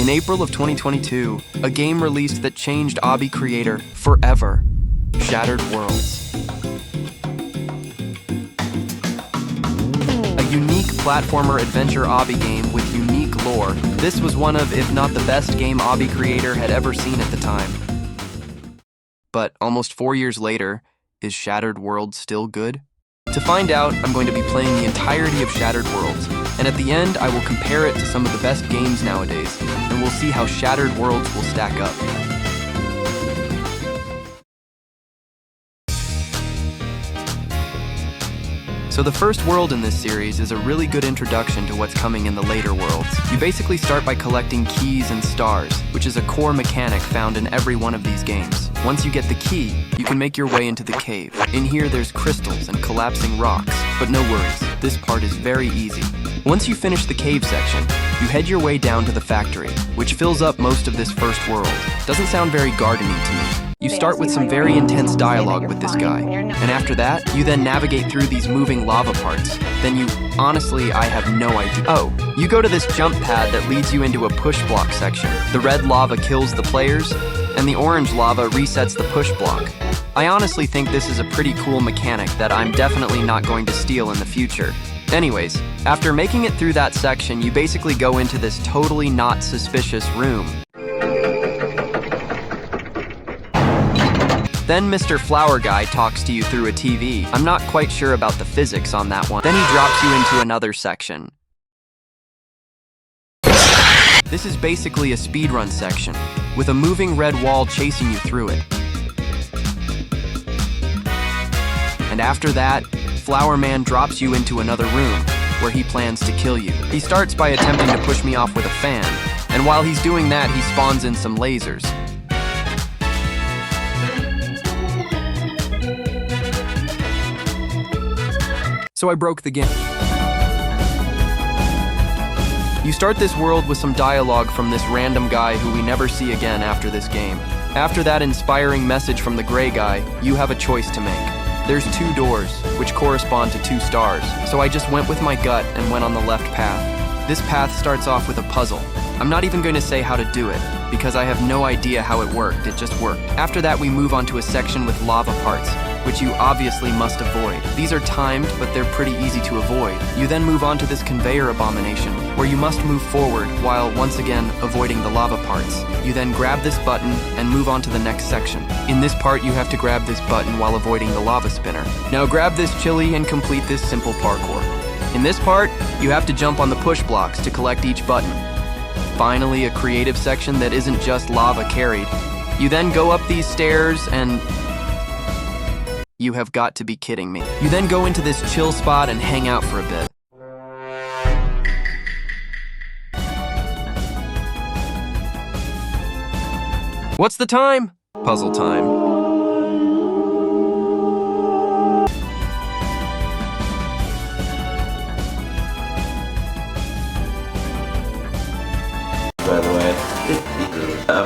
In April of 2022, a game released that changed Obby creator forever, Shattered Worlds. A unique platformer adventure Obby game with unique lore, this was one of, if not the best game Obby creator had ever seen at the time. But almost 4 years later, is Shattered Worlds still good? To find out, I'm going to be playing the entirety of Shattered Worlds, and at the end, I will compare it to some of the best games nowadays, and we'll see how Shattered Worlds will stack up. So the first world in this series is a really good introduction to what's coming in the later worlds. You basically start by collecting keys and stars, which is a core mechanic found in every one of these games. Once you get the key, you can make your way into the cave. In here there's crystals and collapsing rocks, but no worries, this part is very easy. Once you finish the cave section, you head your way down to the factory, which fills up most of this first world. Doesn't sound very gardening to me. You start with some very intense dialogue with this guy, and after that, you then navigate through these moving lava parts. Then honestly, I have no idea. Oh, you go to this jump pad that leads you into a push block section. The red lava kills the players, and the orange lava resets the push block. I honestly think this is a pretty cool mechanic that I'm definitely not going to steal in the future. Anyways, after making it through that section, you basically go into this totally not suspicious room. Then Mr. Flower Guy talks to you through a TV. I'm not quite sure about the physics on that one. Then he drops you into another section. This is basically a speedrun section, with a moving red wall chasing you through it. And after that, Flower Man drops you into another room, where he plans to kill you. He starts by attempting to push me off with a fan, and while he's doing that, he spawns in some lasers. So I broke the game. You start this world with some dialogue from this random guy who we never see again after this game. After that inspiring message from the gray guy, you have a choice to make. There's 2 doors, which correspond to 2 stars, so I just went with my gut and went on the left path. This path starts off with a puzzle. I'm not even going to say how to do it, because I have no idea how it worked, it just worked. After that we move on to a section with lava parts, which you obviously must avoid. These are timed, but they're pretty easy to avoid. You then move on to this conveyor abomination, where you must move forward while once again avoiding the lava parts. You then grab this button and move on to the next section. In this part you have to grab this button while avoiding the lava spinner. Now grab this chili and complete this simple parkour. In this part, you have to jump on the push blocks to collect each button. Finally, a creative section that isn't just lava carried. You then go up these stairs and... You have got to be kidding me. You then go into this chill spot and hang out for a bit. What's the time? Puzzle time. By the way, a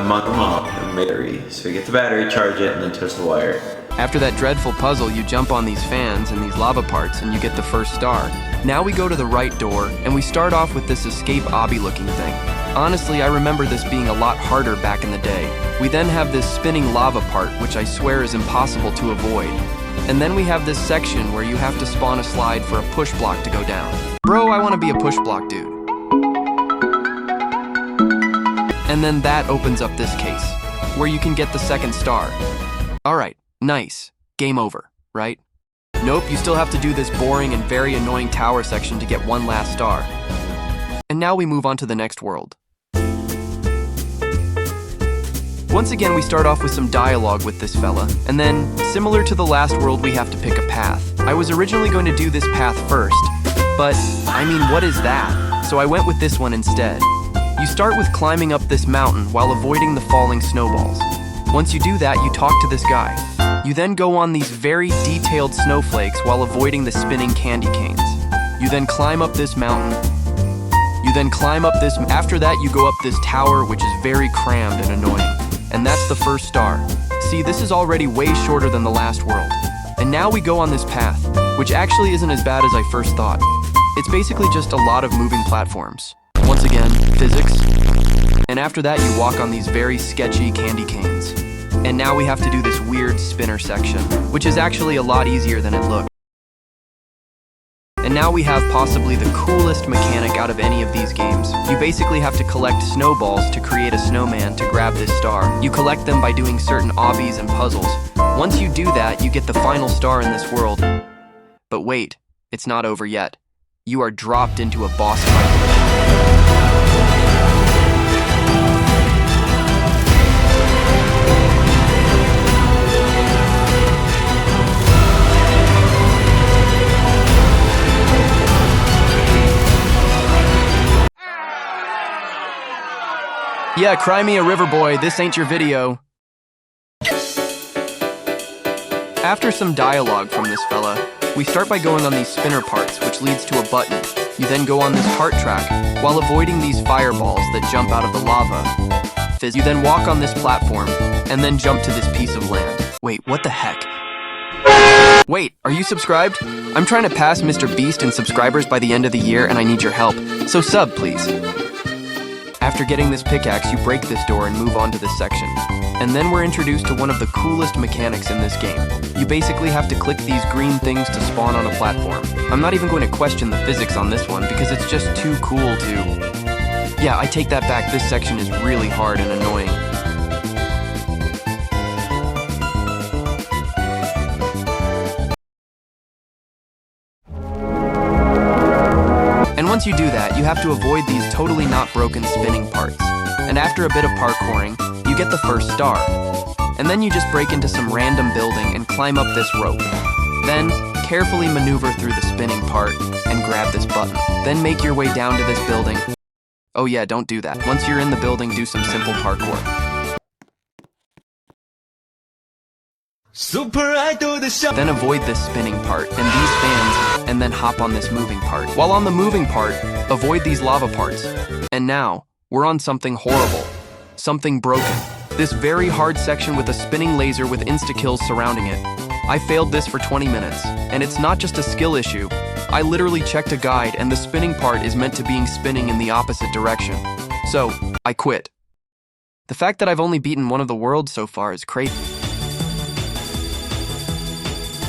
battery. So you get the battery, charge it, and then twist the wire. After that dreadful puzzle, you jump on these fans and these lava parts and you get the first star. Now we go to the right door and we start off with this escape obby looking thing. Honestly, I remember this being a lot harder back in the day. We then have this spinning lava part, which I swear is impossible to avoid. And then we have this section where you have to spawn a slide for a push block to go down. Bro, I want to be a push block dude. And then that opens up this case, where you can get the second star. Alright, nice. Game over, right? Nope, you still have to do this boring and very annoying tower section to get one last star. And now we move on to the next world. Once again, we start off with some dialogue with this fella, and then, similar to the last world, we have to pick a path. I was originally going to do this path first, but, I mean, what is that? So I went with this one instead. You start with climbing up this mountain while avoiding the falling snowballs. Once you do that, you talk to this guy. You then go on these very detailed snowflakes while avoiding the spinning candy canes. You then climb up this mountain. After that, you go up this tower, which is very crammed and annoying. And that's the first star. See, this is already way shorter than the last world. And now we go on this path, which actually isn't as bad as I first thought. It's basically just a lot of moving platforms. Once again, physics. And after that, you walk on these very sketchy candy canes. And now we have to do this weird spinner section, which is actually a lot easier than it looks. And now we have possibly the coolest mechanic out of any of these games. You basically have to collect snowballs to create a snowman to grab this star. You collect them by doing certain obbies and puzzles. Once you do that, you get the final star in this world. But wait, it's not over yet. You are dropped into a boss fight. Yeah, cry me a river boy, this ain't your video. After some dialogue from this fella, we start by going on these spinner parts, which leads to a button. You then go on this cart track, while avoiding these fireballs that jump out of the lava. You then walk on this platform, and then jump to this piece of land. Wait, what the heck? Wait, are you subscribed? I'm trying to pass Mr. Beast in subscribers by the end of the year, and I need your help. So sub, please. After getting this pickaxe, you break this door and move on to this section. And then we're introduced to one of the coolest mechanics in this game. You basically have to click these green things to spawn on a platform. I'm not even going to question the physics on this one because it's just too cool to... Yeah, I take that back, this section is really hard and annoying. And once you do that, you have to avoid these totally not broken spinning parts. And after a bit of parkouring, you get the first star. And then you just break into some random building and climb up this rope. Then, carefully maneuver through the spinning part and grab this button. Then make your way down to this building. Oh yeah, don't do that. Once you're in the building, do some simple parkour. Then avoid this spinning part and these fans, and then hop on this moving part. While on the moving part, avoid these lava parts. And now, we're on something horrible. Something broken. This very hard section with a spinning laser with insta-kills surrounding it. I failed this for 20 minutes, and it's not just a skill issue. I literally checked a guide and the spinning part is meant to being spinning in the opposite direction. So, I quit. The fact that I've only beaten one of the worlds so far is crazy.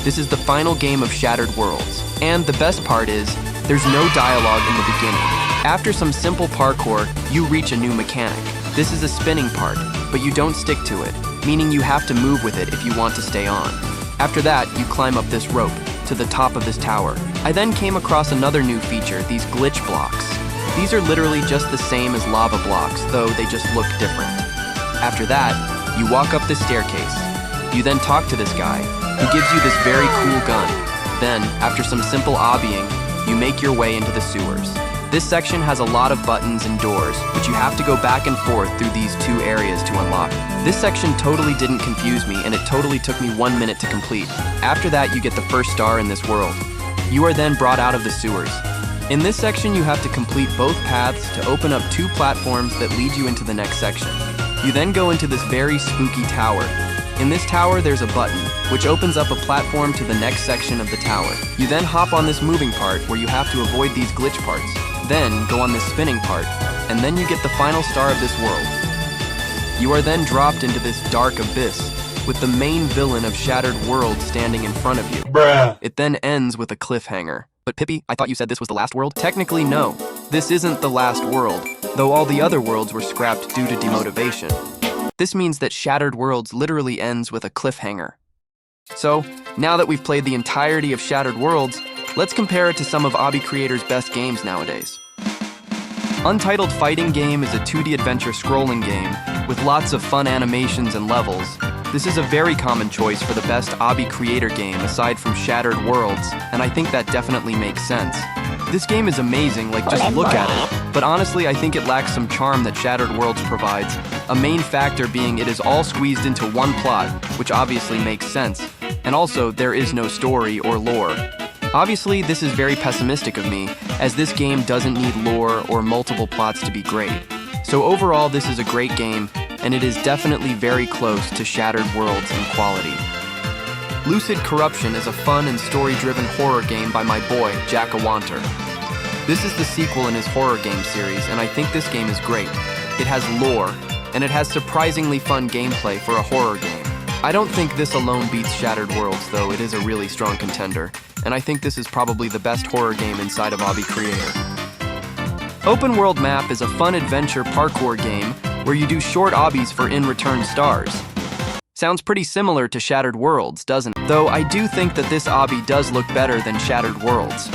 This is the final game of Shattered Worlds, and the best part is, there's no dialogue in the beginning. After some simple parkour, you reach a new mechanic. This is a spinning part, but you don't stick to it, meaning you have to move with it if you want to stay on. After that, you climb up this rope, to the top of this tower. I then came across another new feature, these glitch blocks. These are literally just the same as lava blocks, though they just look different. After that, you walk up this staircase. You then talk to this guy, who gives you this very cool gun. Then, after some simple obbying, you make your way into the sewers. This section has a lot of buttons and doors, which you have to go back and forth through these two areas to unlock. This section totally didn't confuse me, and it totally took me 1 minute to complete. After that, you get the first star in this world. You are then brought out of the sewers. In this section, you have to complete both paths to open up 2 platforms that lead you into the next section. You then go into this very spooky tower. In this tower, there's a button, which opens up a platform to the next section of the tower. You then hop on this moving part where you have to avoid these glitch parts. Then go on this spinning part, and then you get the final star of this world. You are then dropped into this dark abyss, with the main villain of Shattered Worlds standing in front of you. Bruh. It then ends with a cliffhanger. But Pippy, I thought you said this was the last world? Technically, no. This isn't the last world, though all the other worlds were scrapped due to demotivation. This means that Shattered Worlds literally ends with a cliffhanger. So, now that we've played the entirety of Shattered Worlds, let's compare it to some of Obby creators' best games nowadays. Untitled Fighting Game is a 2D adventure scrolling game with lots of fun animations and levels. This is a very common choice for the best Obby creator game aside from Shattered Worlds, and I think that definitely makes sense. This game is amazing, like just look at it, but honestly I think it lacks some charm that Shattered Worlds provides, a main factor being it is all squeezed into one plot, which obviously makes sense, and also there is no story or lore. Obviously, this is very pessimistic of me, as this game doesn't need lore or multiple plots to be great. So overall, this is a great game, and it is definitely very close to Shattered Worlds in quality. Lucid Corruption is a fun and story-driven horror game by my boy, Jack Awanter. This is the sequel in his horror game series, and I think this game is great. it has lore, and it has surprisingly fun gameplay for a horror game. I don't think this alone beats Shattered Worlds, though it is a really strong contender, and I think this is probably the best horror game inside of Obby Creator. Open World Map is a fun adventure parkour game where you do short obbies for in-return stars. Sounds pretty similar to Shattered Worlds, doesn't it? Though I do think that this obby does look better than Shattered Worlds.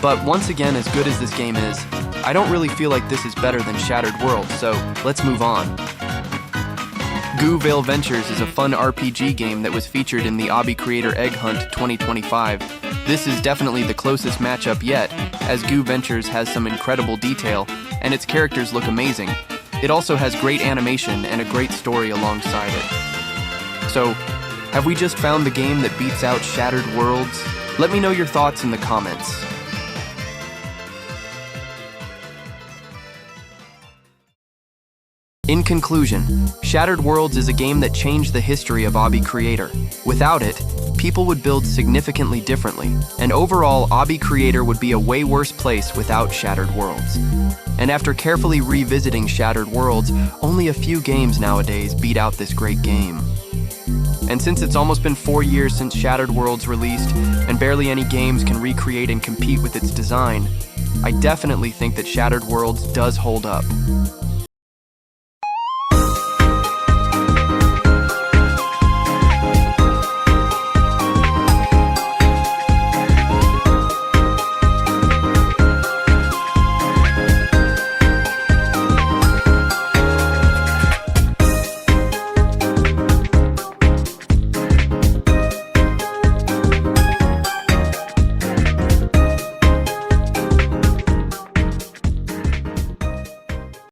But once again, as good as this game is, I don't really feel like this is better than Shattered Worlds, so let's move on. Goo Ventures is a fun RPG game that was featured in the Obby Creator Egg Hunt 2025. This is definitely the closest matchup yet, as Goo Ventures has some incredible detail, and its characters look amazing. It also has great animation and a great story alongside it. So, have we just found the game that beats out Shattered Worlds? Let me know your thoughts in the comments. In conclusion, Shattered Worlds is a game that changed the history of Obby Creator. Without it, people would build significantly differently, and overall, Obby Creator would be a way worse place without Shattered Worlds. And after carefully revisiting Shattered Worlds, only a few games nowadays beat out this great game. And since it's almost been 4 years since Shattered Worlds released, and barely any games can recreate and compete with its design, I definitely think that Shattered Worlds does hold up.